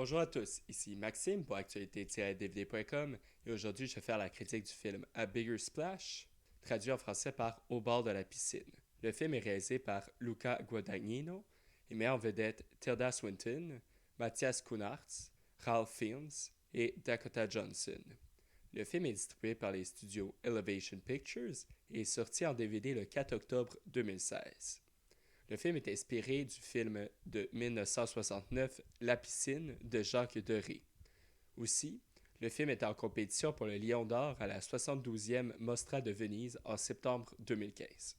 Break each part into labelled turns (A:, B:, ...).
A: Bonjour à tous, ici Maxime pour actualité-dvd.com et aujourd'hui je vais faire la critique du film A Bigger Splash, traduit en français par Au bord de la piscine. Le film est réalisé par Luca Guadagnino et met en vedette Tilda Swinton, Matthias Schoenaerts, Ralph Fiennes et Dakota Johnson. Le film est distribué par les studios Elevation Pictures et est sorti en DVD le 4 octobre 2016. Le film est inspiré du film de 1969 La piscine de Jacques Deray. Aussi, le film est en compétition pour le Lion d'Or à la 72e Mostra de Venise en septembre 2015.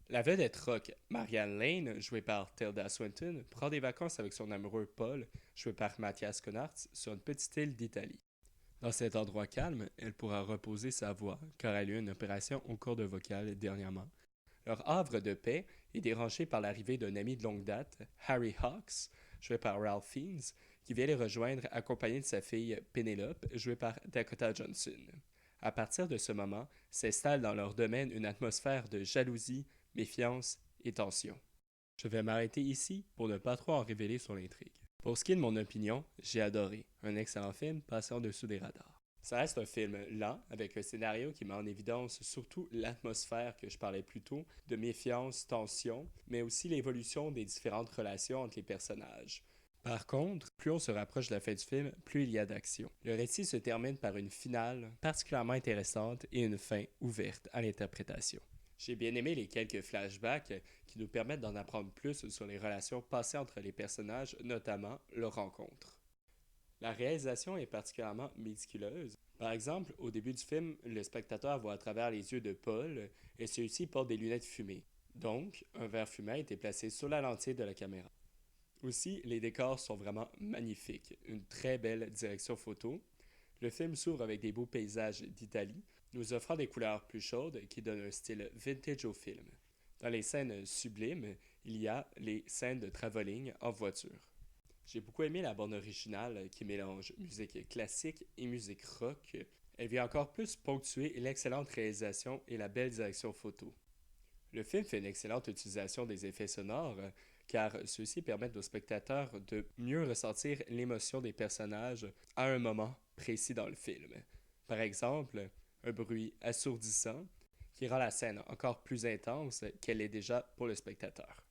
A: La vedette rock Marianne Lane, jouée par Tilda Swinton, prend des vacances avec son amoureux Paul, joué par Matthias Schoenaerts, sur une petite île d'Italie. Dans cet endroit calme, elle pourra reposer sa voix car elle a eu une opération au cordes vocales dernièrement. Leur havre de paix est dérangé par l'arrivée d'un ami de longue date, Harry Hawks, joué par Ralph Fiennes, qui vient les rejoindre accompagné de sa fille Penelope, jouée par Dakota Johnson. À partir de ce moment, s'installe dans leur domaine une atmosphère de jalousie, méfiance et tension. Je vais m'arrêter ici pour ne pas trop en révéler sur l'intrigue. Pour ce qui est de mon opinion, j'ai adoré. Un excellent film passé en dessous des radars. Ça reste un film lent, avec un scénario qui met en évidence surtout l'atmosphère que je parlais plus tôt, de méfiance, tension, mais aussi l'évolution des différentes relations entre les personnages. Par contre, plus on se rapproche de la fin du film, plus il y a d'action. Le récit se termine par une finale particulièrement intéressante et une fin ouverte à l'interprétation. J'ai bien aimé les quelques flashbacks qui nous permettent d'en apprendre plus sur les relations passées entre les personnages, notamment leur rencontre. La réalisation est particulièrement méticuleuse. Par exemple, au début du film, le spectateur voit à travers les yeux de Paul et celui-ci porte des lunettes fumées. Donc, un verre fumé a été placé sur la lentille de la caméra. Aussi, les décors sont vraiment magnifiques, une très belle direction photo. Le film s'ouvre avec des beaux paysages d'Italie, nous offrant des couleurs plus chaudes qui donnent un style vintage au film. Dans les scènes sublimes, il y a les scènes de travelling en voiture. J'ai beaucoup aimé la bande originale qui mélange musique classique et musique rock. Elle vient encore plus ponctuer l'excellente réalisation et la belle direction photo. Le film fait une excellente utilisation des effets sonores car ceux-ci permettent aux spectateurs de mieux ressentir l'émotion des personnages à un moment précis dans le film. Par exemple, un bruit assourdissant qui rend la scène encore plus intense qu'elle est déjà pour le spectateur.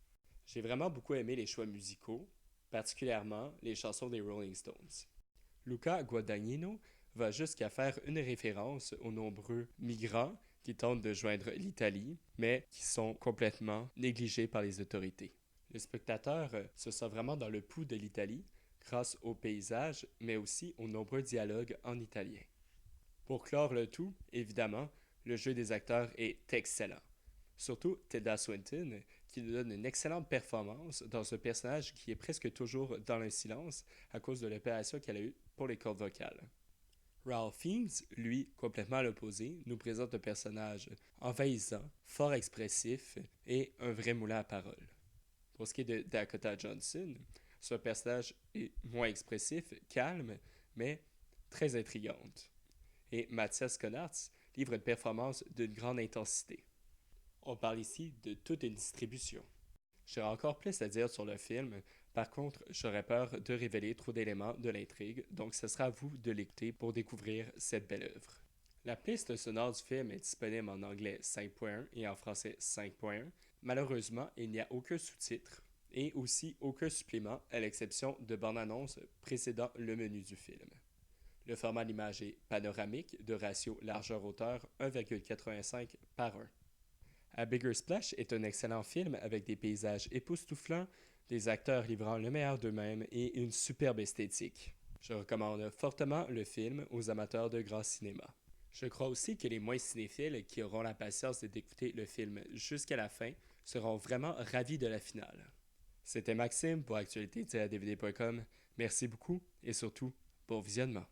A: J'ai vraiment beaucoup aimé les choix musicaux, particulièrement les chansons des Rolling Stones. Luca Guadagnino va jusqu'à faire une référence aux nombreux migrants qui tentent de joindre l'Italie, mais qui sont complètement négligés par les autorités. Le spectateur se sent vraiment dans le pouls de l'Italie grâce aux paysages, mais aussi aux nombreux dialogues en italien. Pour clore le tout, évidemment, le jeu des acteurs est excellent. Surtout Tilda Swinton, qui nous donne une excellente performance dans ce personnage qui est presque toujours dans le silence à cause de l'opération qu'elle a eue pour les cordes vocales. Ralph Fiennes, lui, complètement à l'opposé, nous présente un personnage envahissant, fort expressif et un vrai moulin à parole. Pour ce qui est de Dakota Johnson, son personnage est moins expressif, calme, mais très intrigante. Et Matthias Schoenaerts livre une performance d'une grande intensité. On parle ici de toute une distribution. J'aurais encore plus à dire sur le film, par contre, j'aurais peur de révéler trop d'éléments de l'intrigue, donc ce sera à vous de l'écouter pour découvrir cette belle œuvre. La piste sonore du film est disponible en anglais 5.1 et en français 5.1. Malheureusement, il n'y a aucun sous-titre et aussi aucun supplément à l'exception de bande-annonce précédant le menu du film. Le format d'image est panoramique de ratio largeur-hauteur 1,85 par 1. A Bigger Splash est un excellent film avec des paysages époustouflants, des acteurs livrant le meilleur d'eux-mêmes et une superbe esthétique. Je recommande fortement le film aux amateurs de grand cinéma. Je crois aussi que les moins cinéphiles qui auront la patience d'écouter le film jusqu'à la fin seront vraiment ravis de la finale. C'était Maxime pour actualité-dvd.com. Merci beaucoup et surtout, bon visionnement.